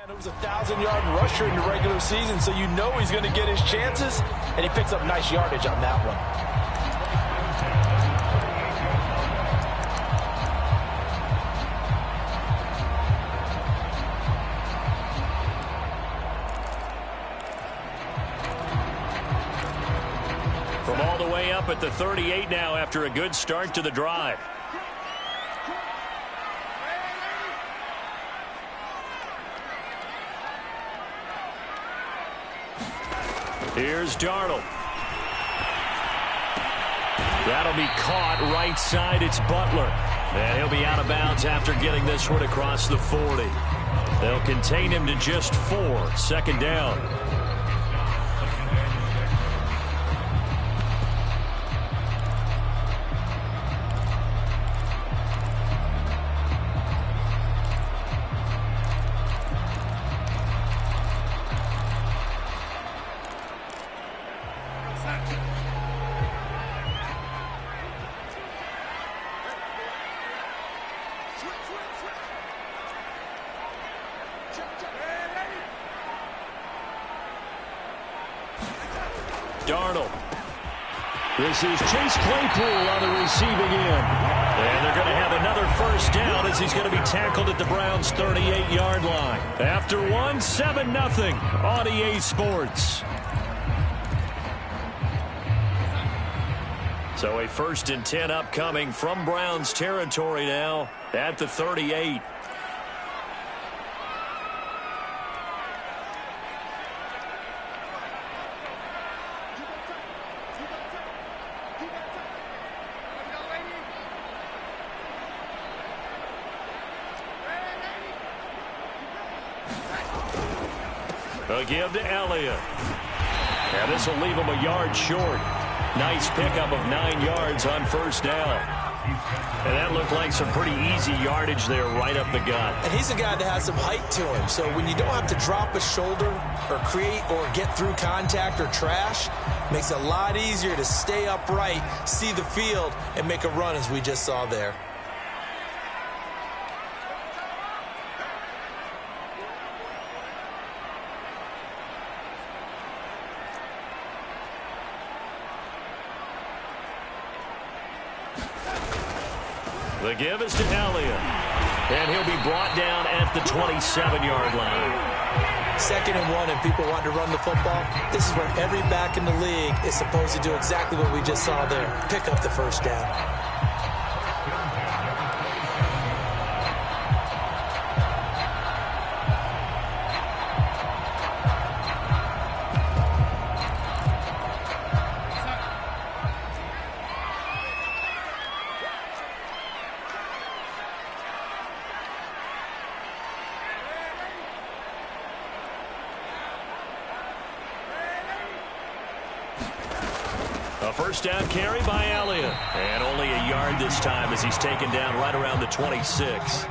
It was a 1,000-yard rusher in the regular season, so you know he's going to get his chances, and he picks up nice yardage on that one. From all the way up at the 38 now after a good start to the drive. Here's Darnold. That'll be caught right side. It's Butler. And he'll be out of bounds after getting this one across the 40. They'll contain him to just 4. Second down. Darnold. This is Chase Claypool on the receiving end. And they're going to have another first down as he's going to be tackled at the Browns' 38-yard line. After one, 7-0 on EA Sports. So a 1st and 10 upcoming from Browns territory now at the 38. A give to Elliott. And this will leave him a yard short. Nice pickup of 9 yards on first down. And that looked like some pretty easy yardage there right up the gut. And he's a guy that has some height to him. So when you don't have to drop a shoulder or create or get through contact or trash, makes it a lot easier to stay upright, see the field, and make a run as we just saw there. The give is to Elliott. And he'll be brought down at the 27-yard line. 2nd and 1 and people want to run the football. This is where every back in the league is supposed to do exactly what we just saw there. Pick up the first down. A first down carry by Elliott. And only a yard this time as he's taken down right around the 26.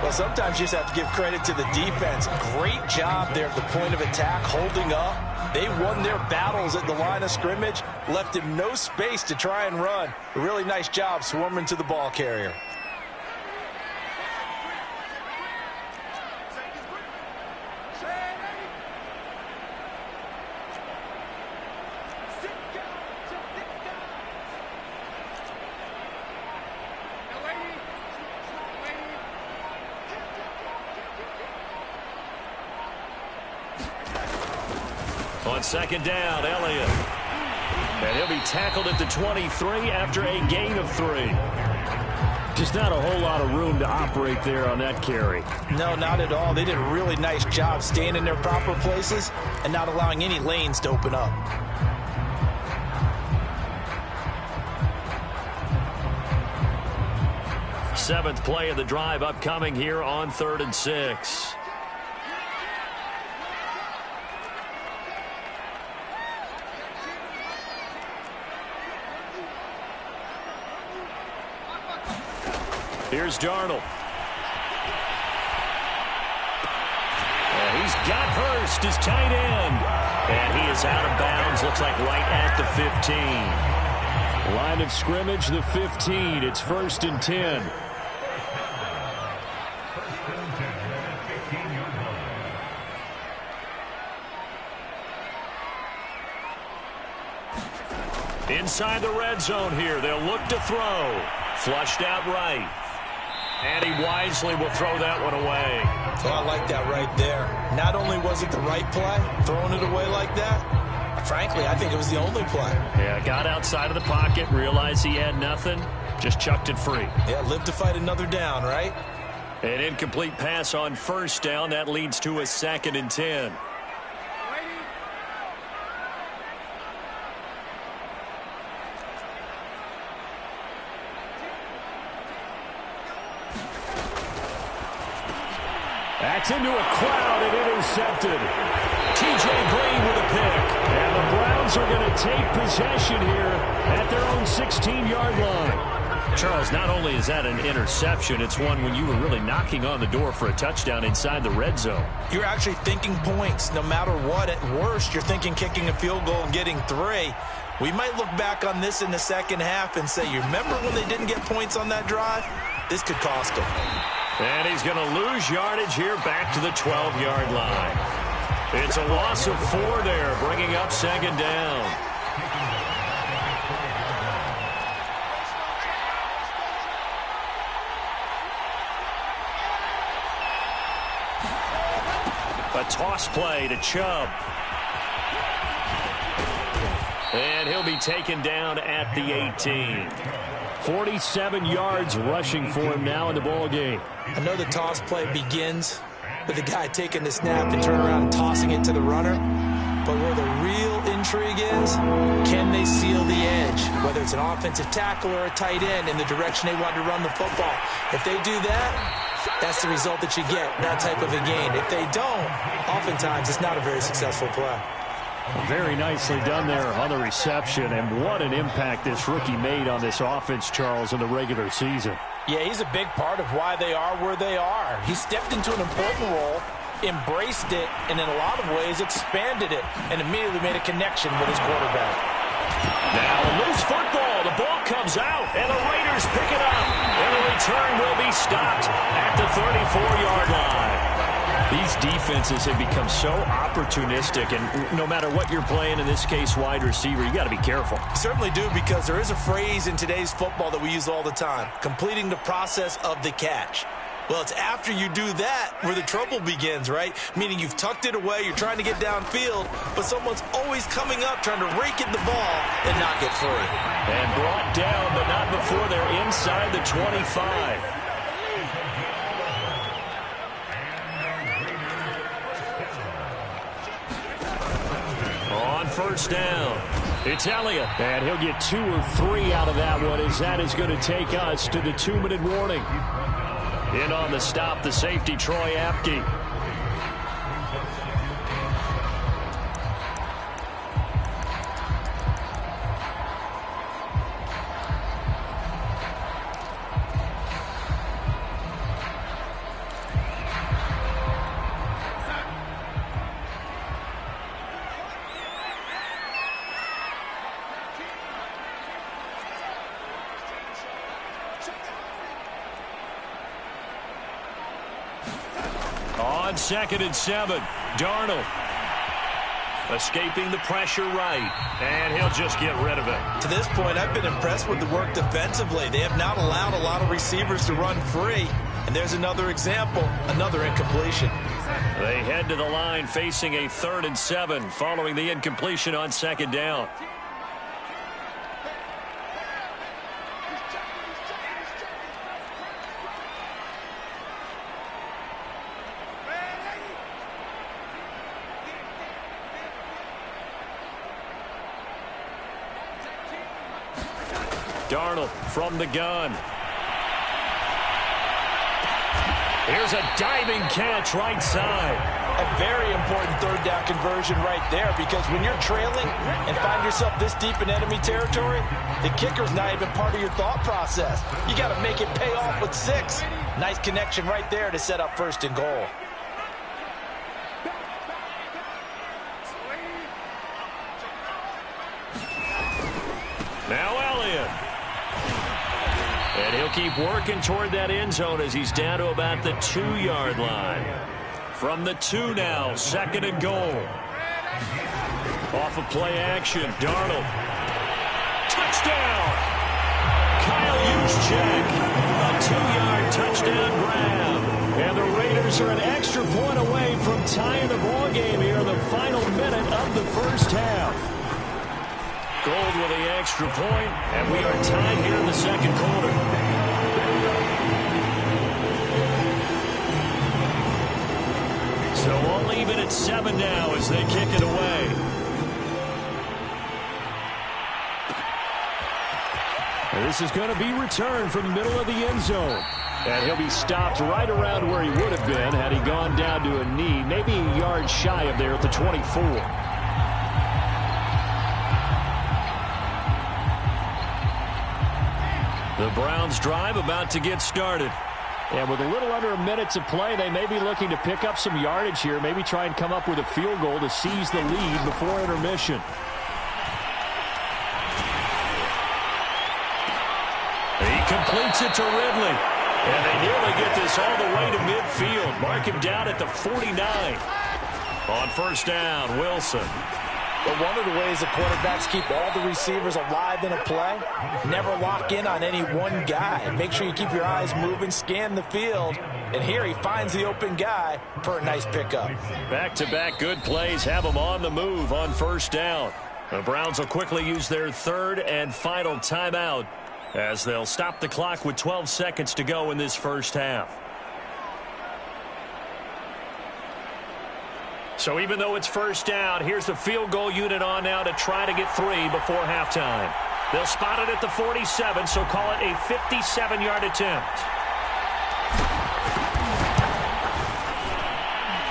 Well, sometimes you just have to give credit to the defense. Great job there at the point of attack, holding up. They won their battles at the line of scrimmage, left him no space to try and run. A really nice job swarming to the ball carrier. On second down, Elliott. And he'll be tackled at the 23 after a gain of 3. Just not a whole lot of room to operate there on that carry. No, not at all. They did a really nice job staying in their proper places and not allowing any lanes to open up. Seventh play of the drive upcoming here on 3rd and 6. Here's Darnold. And he's got Hurst, his tight end. And he is out of bounds, looks like right at the 15. Line of scrimmage, the 15. It's 1st and 10. Inside the red zone here. They'll look to throw. Flushed out right. And he wisely will throw that one away. Oh, I like that right there. Not only was it the right play, throwing it away like that, frankly, I think it was the only play. Yeah, got outside of the pocket, realized he had nothing, just chucked it free. Yeah, live to fight another down, right? An incomplete pass on first down. That leads to a 2nd and 10. That's into a crowd and intercepted. T.J. Green with a pick. And the Browns are going to take possession here at their own 16-yard line. Charles, not only is that an interception, it's one when you were really knocking on the door for a touchdown inside the red zone. You're actually thinking points. No matter what, at worst, you're thinking kicking a field goal and getting 3. We might look back on this in the second half and say, you remember when they didn't get points on that drive? This could cost them. And he's going to lose yardage here back to the 12-yard line. It's a loss of 4 there, bringing up 2nd down. A toss play to Chubb. And he'll be taken down at the 18. 47 yards rushing for him now in the ball game. I know the toss play begins with the guy taking the snap and turning around and tossing it to the runner. But where the real intrigue is, can they seal the edge? Whether it's an offensive tackle or a tight end in the direction they want to run the football. If they do that, that's the result that you get, that type of a gain. If they don't, oftentimes it's not a very successful play. Very nicely done there on the reception, and what an impact this rookie made on this offense, Charles, in the regular season. Yeah, he's a big part of why they are where they are. He stepped into an important role, embraced it, and in a lot of ways expanded it, and immediately made a connection with his quarterback. Now a loose football. The ball comes out, and the Raiders pick it up. And the return will be stopped at the 34-yard line. These defenses have become so opportunistic, and no matter what you're playing, in this case wide receiver, you got to be careful. Certainly do, because there is a phrase in today's football that we use all the time, completing the process of the catch. Well, it's after you do that where the trouble begins, right? Meaning you've tucked it away, you're trying to get downfield, but someone's always coming up trying to rake in the ball and not get free. And brought down, but not before they're inside the 25. On first down, it's Elliott. And he'll get 2 or 3 out of that one, as that is going to take us to the 2-minute warning. In on the stop, the safety, Troy Apke. On 2nd and 7, Darnold escaping the pressure right, and he'll just get rid of it. To this point, I've been impressed with the work defensively. They have not allowed a lot of receivers to run free, and there's another example, another incompletion. They head to the line facing a 3rd and 7 following the incompletion on 2nd down. Darnold from the gun. Here's a diving catch right side. A very important 3rd down conversion right there, because when you're trailing and find yourself this deep in enemy territory, the kicker's not even part of your thought process. You got to make it pay off with 6. Nice connection right there to set up 1st and goal. Now Elliott. And he'll keep working toward that end zone as he's down to about the 2-yard line. From the 2 now, 2nd and goal. Off of play action, Darnold. first down. Kyle Juszczyk, a 2-yard touchdown grab. And the Raiders are an extra point away from tying the ball game here in the final minute of the first half. Gold with the extra point, and we are tied here in the second quarter. So we'll leave it at 7 now as they kick it away. And this is going to be returned from the middle of the end zone. And he'll be stopped right around where he would have been had he gone down to a knee, maybe a yard shy of there at the 24. The Browns drive about to get started. And with a little under a minute to play, they may be looking to pick up some yardage here, maybe try and come up with a field goal to seize the lead before intermission. He completes it to Ridley. And they nearly get this all the way to midfield. Mark him down at the 49. On first down, Wilson. But one of the ways the quarterbacks keep all the receivers alive in a play, never lock in on any one guy. Make sure you keep your eyes moving, scan the field. And here he finds the open guy for a nice pickup. Back-to-back good plays have him on the move on first down. The Browns will quickly use their third and final timeout as they'll stop the clock with 12 seconds to go in this first half. So even though it's first down, here's the field goal unit on now to try to get 3 before halftime. They'll spot it at the 47, so call it a 57-yard attempt.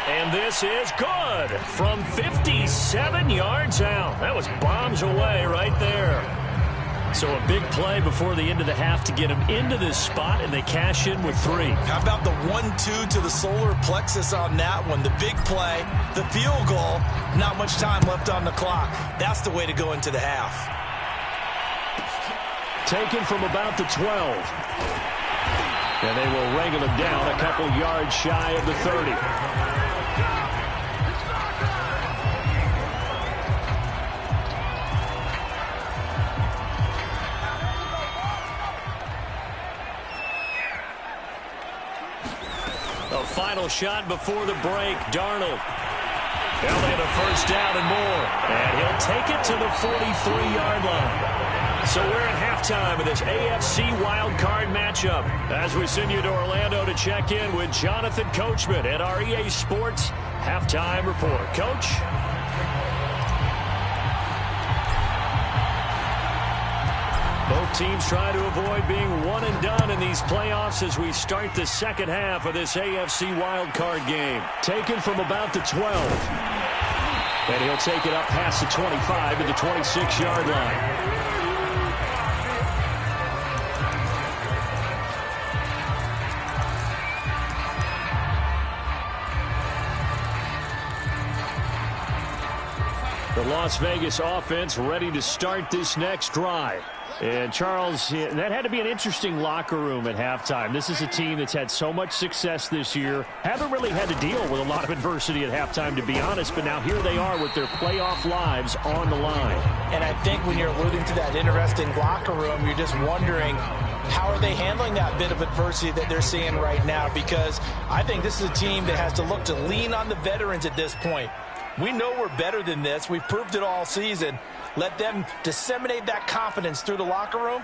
And this is good from 57 yards out. That was bombs away right there. So a big play before the end of the half to get him into this spot, and they cash in with 3. How about the 1-2 to the solar plexus on that one? The big play, the field goal, not much time left on the clock. That's the way to go into the half. Taken from about the 12. And they will wrangle him down a couple yards shy of the 30. A final shot before the break. Darnold. Now they have a first down and more. And he'll take it to the 43-yard line. So we're at halftime of this AFC wildcard matchup as we send you to Orlando to check in with Jonathan Coachman at our EA Sports Halftime Report. Coach? Both teams try to avoid being one and done in these playoffs as we start the second half of this AFC wildcard game. Taken from about the 12. And he'll take it up past the 25 to the 26-yard line. The Las Vegas offense ready to start this next drive. And, Charles, that had to be an interesting locker room at halftime. This is a team that's had so much success this year. Haven't really had to deal with a lot of adversity at halftime, to be honest. But now here they are with their playoff lives on the line. And I think when you're alluding to that interesting locker room, you're just wondering, how are they handling that bit of adversity that they're seeing right now? Because I think this is a team that has to look to lean on the veterans at this point. We know we're better than this. We've proved it all season. Let them disseminate that confidence through the locker room.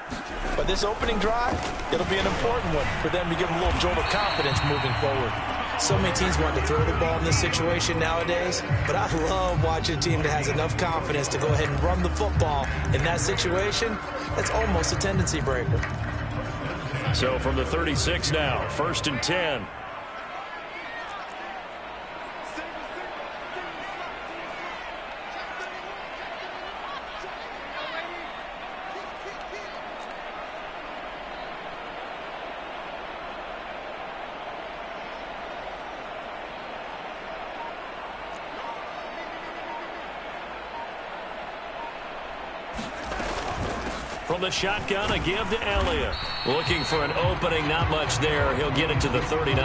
But this opening drive, it'll be an important one for them to give them a little jolt of confidence moving forward. So many teams want to throw the ball in this situation nowadays, but I love watching a team that has enough confidence to go ahead and run the football. In that situation, that's almost a tendency breaker. So from the 36 now, 1st and 10. From the shotgun, a give to Elliott. Looking for an opening, not much there. He'll get it to the 39.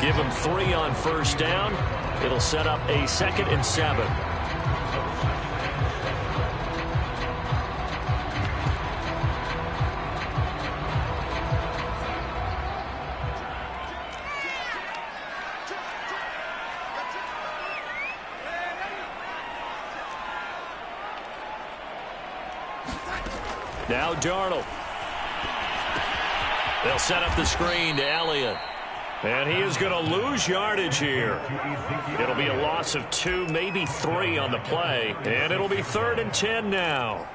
Give him 3 on first down. It'll set up a 2nd and 7. Now Darnold. They'll set up the screen to Elliott. And he is going to lose yardage here. It'll be a loss of 2, maybe 3 on the play. And it'll be 3rd and 10 now.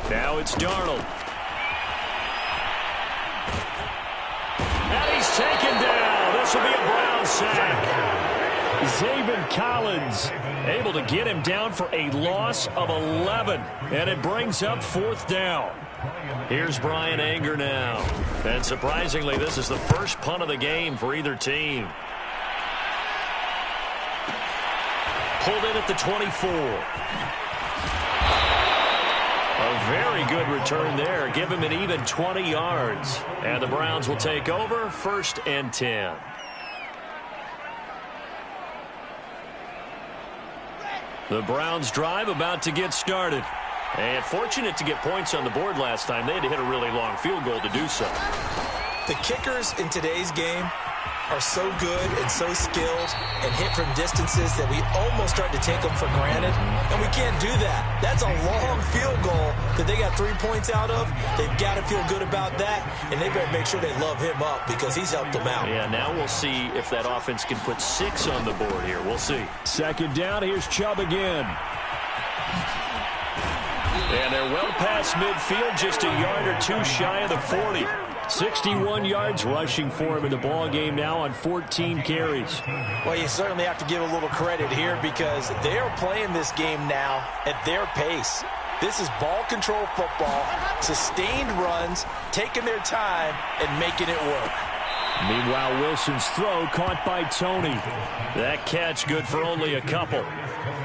Now it's Darnold. And he's taken down. This will be a Brown sack. Zaven Collins able to get him down for a loss of 11. And it brings up 4th down. Here's Brian Anger now. And surprisingly, this is the first punt of the game for either team. Pulled in at the 24. A very good return there. Give him an even 20 yards. And the Browns will take over 1st and 10. The Browns drive about to get started. And fortunate to get points on the board last time. They had to hit a really long field goal to do so. The kickers in today's game are so good and so skilled and hit from distances that we almost start to take them for granted, and we can't do that. That's a long field goal that they got 3 points out of. They've got to feel good about that, and they better make sure they love him up because he's helped them out. Yeah, now we'll see if that offense can put 6 on the board here. We'll see. 2nd down, here's Chubb again. And they're well past midfield, just a yard or 2 shy of the 40. 61 yards rushing for him in the ball game now on 14 carries. Well, you certainly have to give a little credit here because they are playing this game now at their pace. This is ball control football, sustained runs, taking their time and making it work. Meanwhile, Wilson's throw caught by Tony. That catch good for only a couple.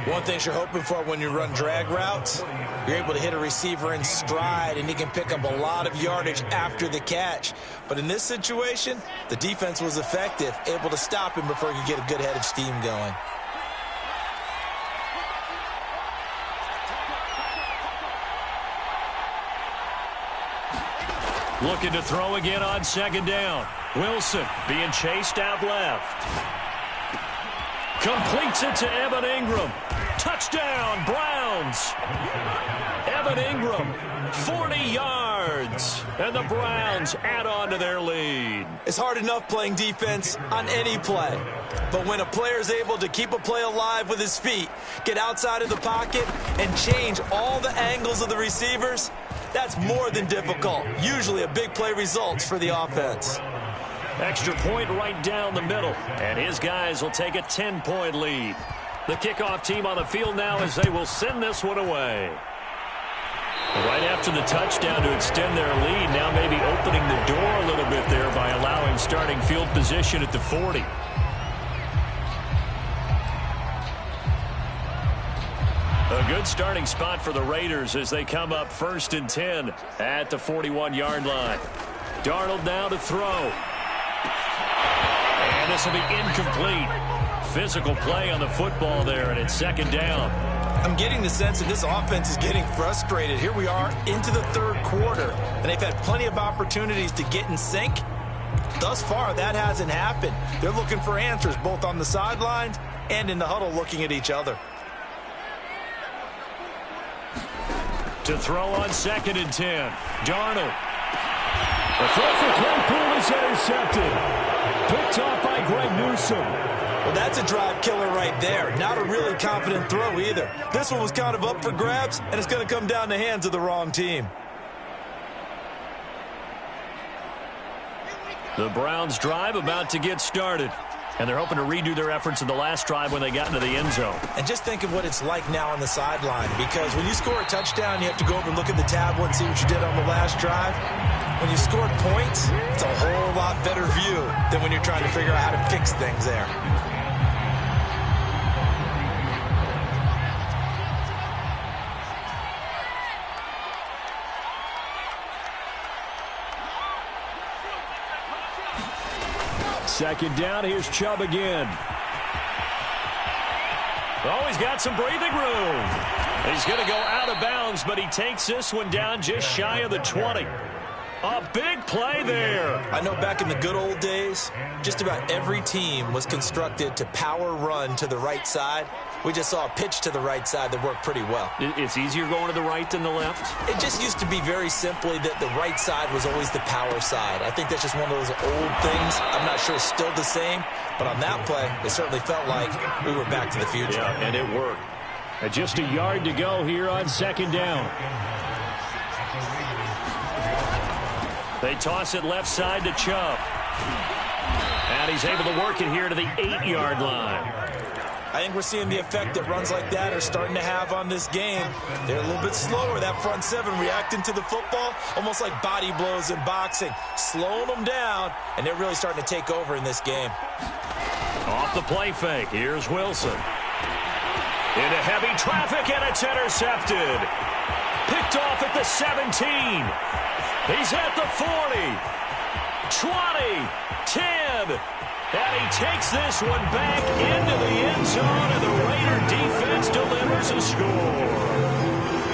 One thing you're hoping for when you run drag routes, you're able to hit a receiver in stride, and he can pick up a lot of yardage after the catch. But in this situation, the defense was effective, able to stop him before he could get a good head of steam going. Looking to throw again on 2nd down. Wilson being chased out left. Completes it to Evan Ingram. Touchdown, Browns. Evan Ingram, 40 yards. And the Browns add on to their lead. It's hard enough playing defense on any play. But when a player is able to keep a play alive with his feet, get outside of the pocket, and change all the angles of the receivers, that's more than difficult. Usually a big play results for the offense. Extra point right down the middle. And his guys will take a 10-point lead. The kickoff team on the field now as they will send this one away. Right after the touchdown to extend their lead, now maybe opening the door a little bit there by allowing starting field position at the 40. A good starting spot for the Raiders as they come up 1st and 10 at the 41-yard line. Darnold now to throw. And this will be incomplete. Physical play on the football there, and it's 2nd down. I'm getting the sense that this offense is getting frustrated. Here we are into the 3rd quarter, and they've had plenty of opportunities to get in sync. Thus far, that hasn't happened. They're looking for answers both on the sidelines and in the huddle looking at each other. To throw on 2nd and 10. Darnold. The throw for Claypool is intercepted. Picked off by Greg Newsome. Well, that's a drive killer right there. Not a really confident throw either. This one was kind of up for grabs, and it's going to come down the hands of the wrong team. The Browns drive about to get started. And they're hoping to redo their efforts in the last drive when they got into the end zone. And just think of what it's like now on the sideline, because when you score a touchdown, you have to go over and look at the tablet and see what you did on the last drive. When you scored points, it's a whole lot better view than when you're trying to figure out how to fix things there. Second down, here's Chubb again. Oh, he's got some breathing room. He's going to go out of bounds, but he takes this one down just shy of the 20. A big play there. I know back in the good old days, just about every team was constructed to power run to the right side. We just saw a pitch to the right side that worked pretty well. It's easier going to the right than the left? It just used to be very simply that the right side was always the power side. I think that's just one of those old things. I'm not sure it's still the same, but on that play, it certainly felt like we were back to the future. Yeah, and it worked. Just a yard to go here on second down. They toss it left side to Chubb. And he's able to work it here to the 8-yard line. I think we're seeing the effect that runs like that are starting to have on this game. They're a little bit slower, that front seven, reacting to the football, almost like body blows in boxing, slowing them down, and they're really starting to take over in this game. Off the play fake, here's Wilson. Into heavy traffic, and it's intercepted. Picked off at the 17. He's at the 40, 20, 10, and he takes this one back into the end zone, and the Raider defense delivers a score.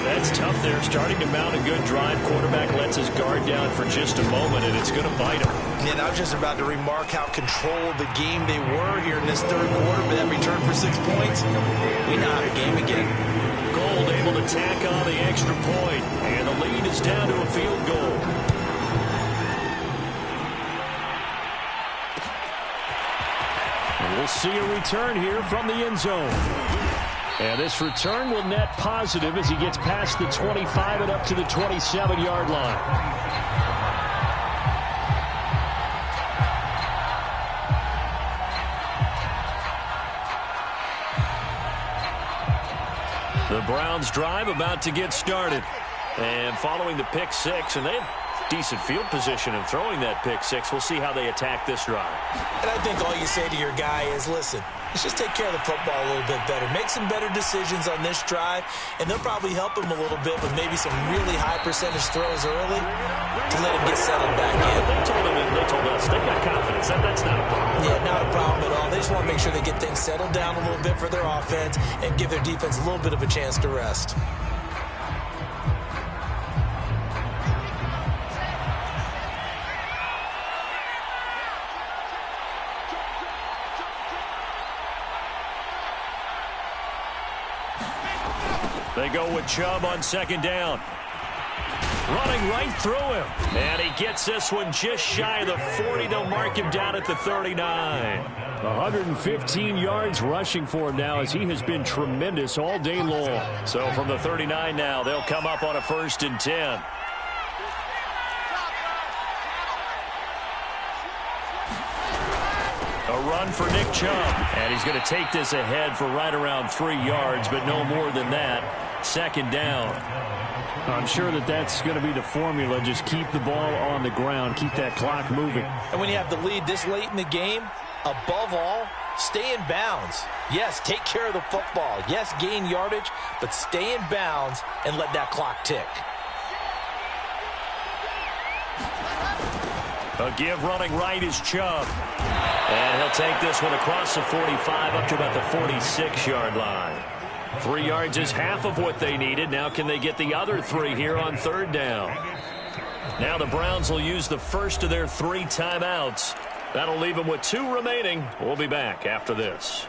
That's tough there, starting to mount a good drive. Quarterback lets his guard down for just a moment, and it's going to bite him. And I was just about to remark how controlled the game they were here in this third quarter, but that return for 6 points, we now have a game again. Gold able to tack on the extra point, and the lead is down to a field goal. And we'll see a return here from the end zone. And this return will net positive as he gets past the 25 and up to the 27-yard line. The Browns drive about to get started. And following the pick six, and they have decent field position in throwing that pick six. We'll see how they attack this drive. And I think all you say to your guy is, listen, let's just take care of the football a little bit better. Make some better decisions on this drive, and they'll probably help him a little bit with maybe some really high percentage throws early to let him get settled back in. They told us they got confidence. That's not a problem. Yeah, not a problem at all. They just want to make sure they get things settled down a little bit for their offense and give their defense a little bit of a chance to rest. They go with Chubb on second down. Running right through him. And he gets this one just shy of the 40. They'll mark him down at the 39. 115 yards rushing for him now as he has been tremendous all day long. So from the 39 now, they'll come up on a 1st and 10. A run for Nick Chubb. And he's going to take this ahead for right around 3 yards, but no more than that. Second down. I'm sure that's going to be the formula. Just keep the ball on the ground. Keep that clock moving. And when you have the lead this late in the game, above all, stay in bounds. Yes, take care of the football. Yes, gain yardage, but stay in bounds and let that clock tick. A give running right is Chubb. And he'll take this one across the 45 up to about the 46-yard line. 3 yards is half of what they needed. Now can they get the other 3 here on third down? Now the Browns will use the first of their 3 timeouts. That'll leave them with 2 remaining. We'll be back after this.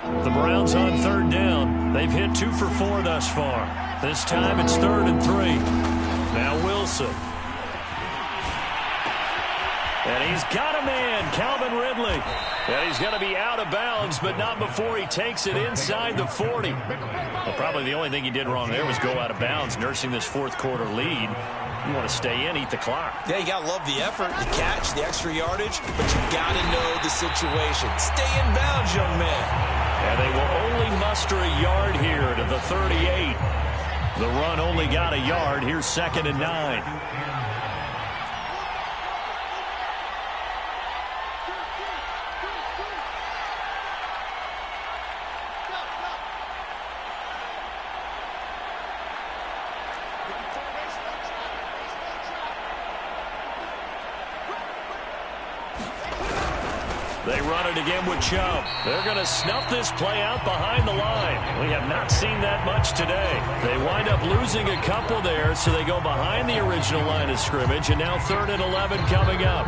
The Browns on third down. They've hit 2 for 4 thus far. This time it's 3rd and 3. Now Wilson. And he's got a man, Calvin Ridley. And he's going to be out of bounds, but not before he takes it inside the 40. Well, probably the only thing he did wrong there was go out of bounds, nursing this 4th quarter lead. You want to stay in, eat the clock. Yeah, you got to love the effort, the catch, the extra yardage, but you got to know the situation. Stay in bounds, young man. And they will only muster a yard here to the 38. The run only got a yard. Here's 2nd and 9. They run it again with Chubb. They're going to snuff this play out behind the line. We have not seen that much today. They wind up losing a couple there, so they go behind the original line of scrimmage, and now 3rd and 11 coming up.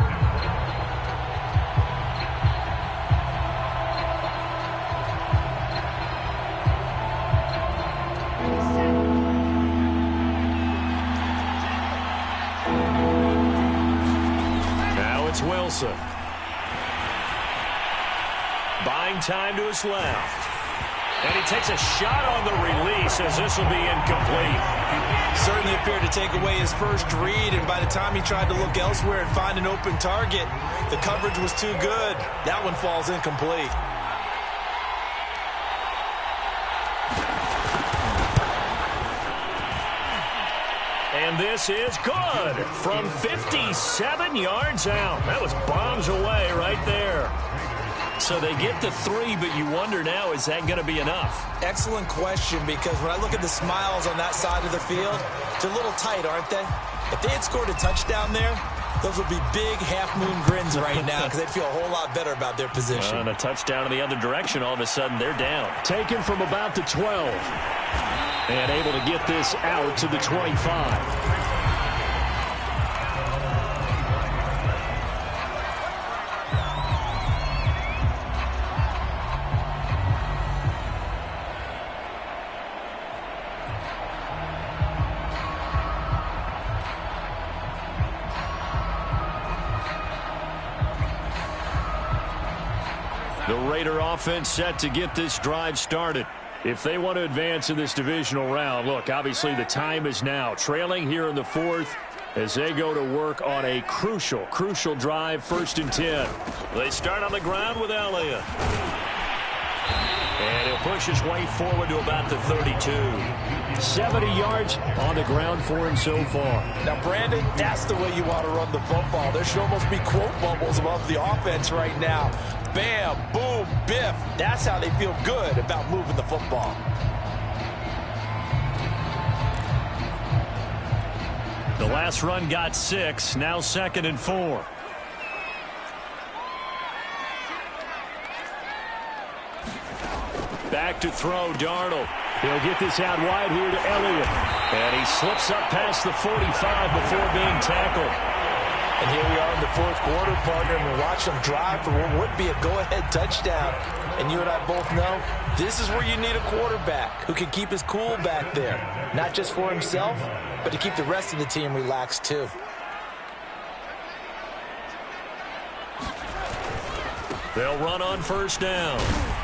Now it's Wilson. Buying time to his left. And he takes a shot on the release as this will be incomplete. Certainly appeared to take away his first read, and by the time he tried to look elsewhere and find an open target, the coverage was too good. That one falls incomplete. And this is good from 57 yards out. That was bombs away right there. So they get the 3, but you wonder now, is that going to be enough? Excellent question, because when I look at the smiles on that side of the field, they're a little tight, aren't they? If they had scored a touchdown there, those would be big half-moon grins right now because they'd feel a whole lot better about their position. And a touchdown in the other direction, all of a sudden they're down. Taken from about the 12. And able to get this out to the 25. The Raider offense set to get this drive started. If they want to advance in this divisional round, look, obviously the time is now. Trailing here in the 4th as they go to work on a crucial drive, 1st and 10. They start on the ground with Elliott. And he'll push his way forward to about the 32. 70 yards on the ground for him so far. Now, Brandon, that's the way you want to run the football. There should almost be quote bubbles above the offense right now. Bam, boom, biff. That's how they feel good about moving the football. The last run got 6, now 2nd and 4. Back to throw, Darnold. He'll get this out wide here to Elliott. And he slips up past the 45 before being tackled. And here we are in the 4th quarter, partner, and we're watching them drive for what would be a go-ahead touchdown. And you and I both know this is where you need a quarterback who can keep his cool back there. Not just for himself, but to keep the rest of the team relaxed too. They'll run on 1st down.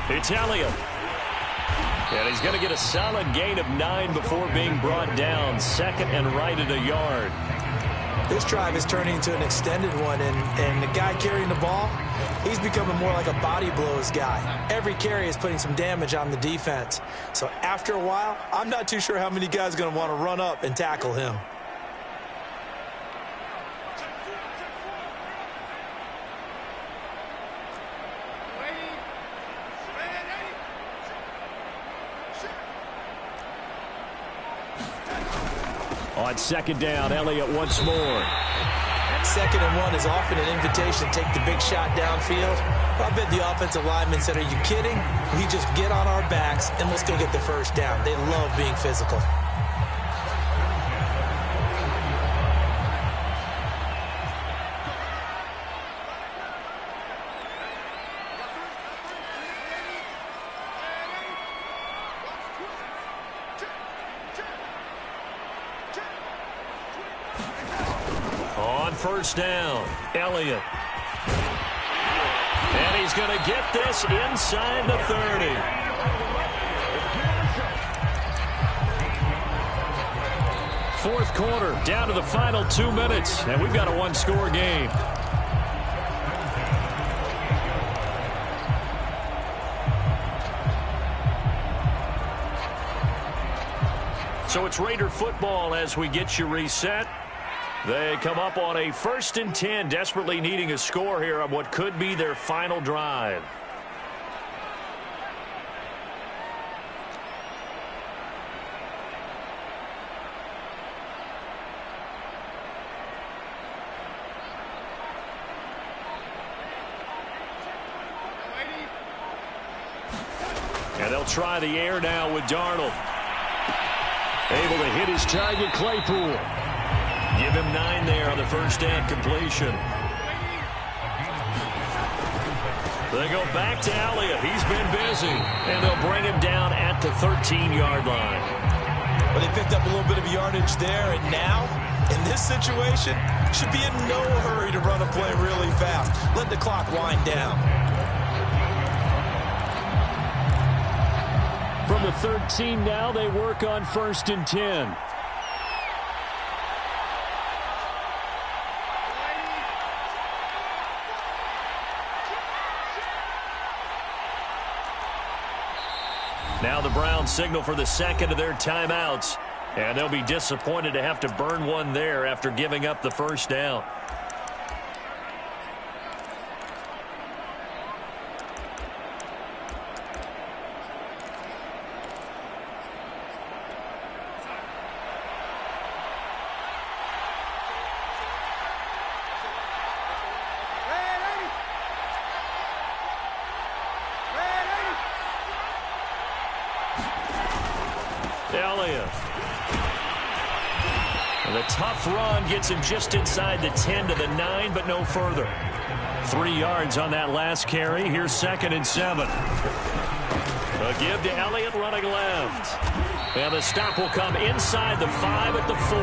It's Elliott. And he's going to get a solid gain of 9 before being brought down. 2nd and right at a yard. This drive is turning into an extended one, and the guy carrying the ball, he's becoming more like a body blows guy. Every carry is putting some damage on the defense. So after a while, I'm not too sure how many guys are going to want to run up and tackle him. On 2nd down, Elliott once more. 2nd and 1 is often an invitation to take the big shot downfield. I bet the offensive lineman said, are you kidding? We just get on our backs and let's go get the 1st down. They love being physical. On 1st down, Elliott. And he's going to get this inside the 30. Fourth quarter, down to the final 2 minutes, and we've got a one-score game. So it's Raider football as we get you reset. They come up on a 1st and 10, desperately needing a score here on what could be their final drive. And they'll try the air now with Darnold. Able to hit his target, Claypool. Give him 9 there on the first down completion. They go back to Elliott. He's been busy. And they'll bring him down at the 13-yard line. Well, they picked up a little bit of yardage there, and now, in this situation, should be in no hurry to run a play really fast. Let the clock wind down. From the 13 now, they work on 1st and 10. Now the Browns signal for the second of their timeouts. And they'll be disappointed to have to burn one there after giving up the first down. Elliott. And the tough run gets him just inside the 10 to the 9, but no further. 3 yards on that last carry. Here's 2nd and 7. A give to Elliott running left. And the stop will come inside the 5 at the 4.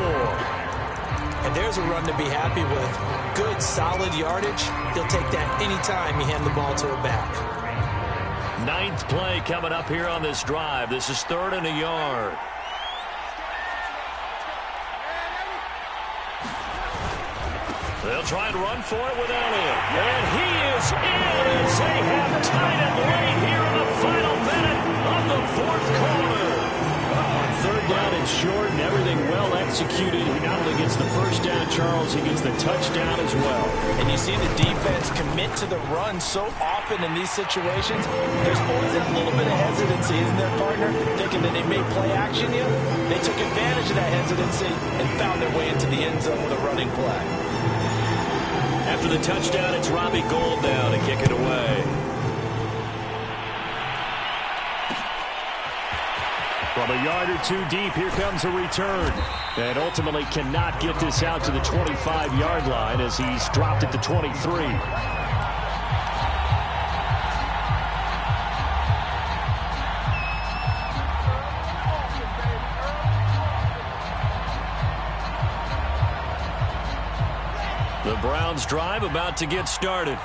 And there's a run to be happy with. Good, solid yardage. He'll take that anytime you hand the ball to a back. 9th play coming up here on this drive. This is 3rd and a yard. They'll try and run for it with Elliott. And he is in as they have tied it late here in the final minute of the 4th quarter. On 3rd down and short and everything well executed. He not only gets the first down, Charles, he gets the touchdown as well. And you see the defense commit to the run so often in these situations. There's always that little bit of hesitancy, isn't there, partner? Thinking that they may play action you. They took advantage of that hesitancy and found their way into the end zone with a running play. After the touchdown, it's Robbie Gould now to kick it away. From a yard or 2 deep, here comes a return. And ultimately cannot get this out to the 25-yard line as he's dropped at the 23. The Browns drive about to get started.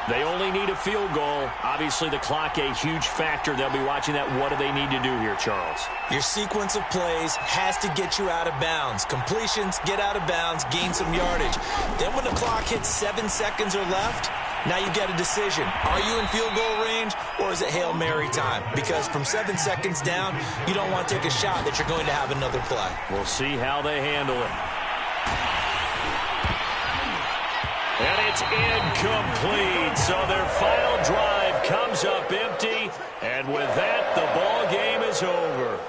They only need a field goal. Obviously, the clock a huge factor. They'll be watching that. What do they need to do here, Charles? Your sequence of plays has to get you out of bounds. Completions, get out of bounds, gain some yardage. Then when the clock hits 7 seconds or left, now you get a decision. Are you in field goal range or is it Hail Mary time? Because from 7 seconds down, you don't want to take a shot that you're going to have another play. We'll see how they handle it. And it's incomplete. So their final drive comes up empty. And with that, the ball game is over.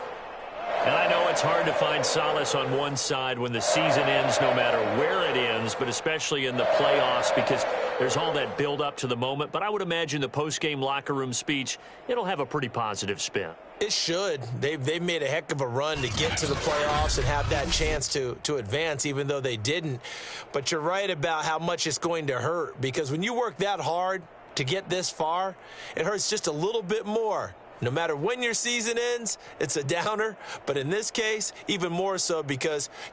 And I know it's hard to find solace on one side when the season ends, no matter where it ends, but especially in the playoffs because there's all that build up to the moment. But I would imagine the post-game locker room speech, it'll have a pretty positive spin. It should. They've made a heck of a run to get to the playoffs and have that chance to advance, even though they didn't. But you're right about how much it's going to hurt, because when you work that hard to get this far, it hurts just a little bit more. No matter when your season ends, it's a downer. But in this case, even more so because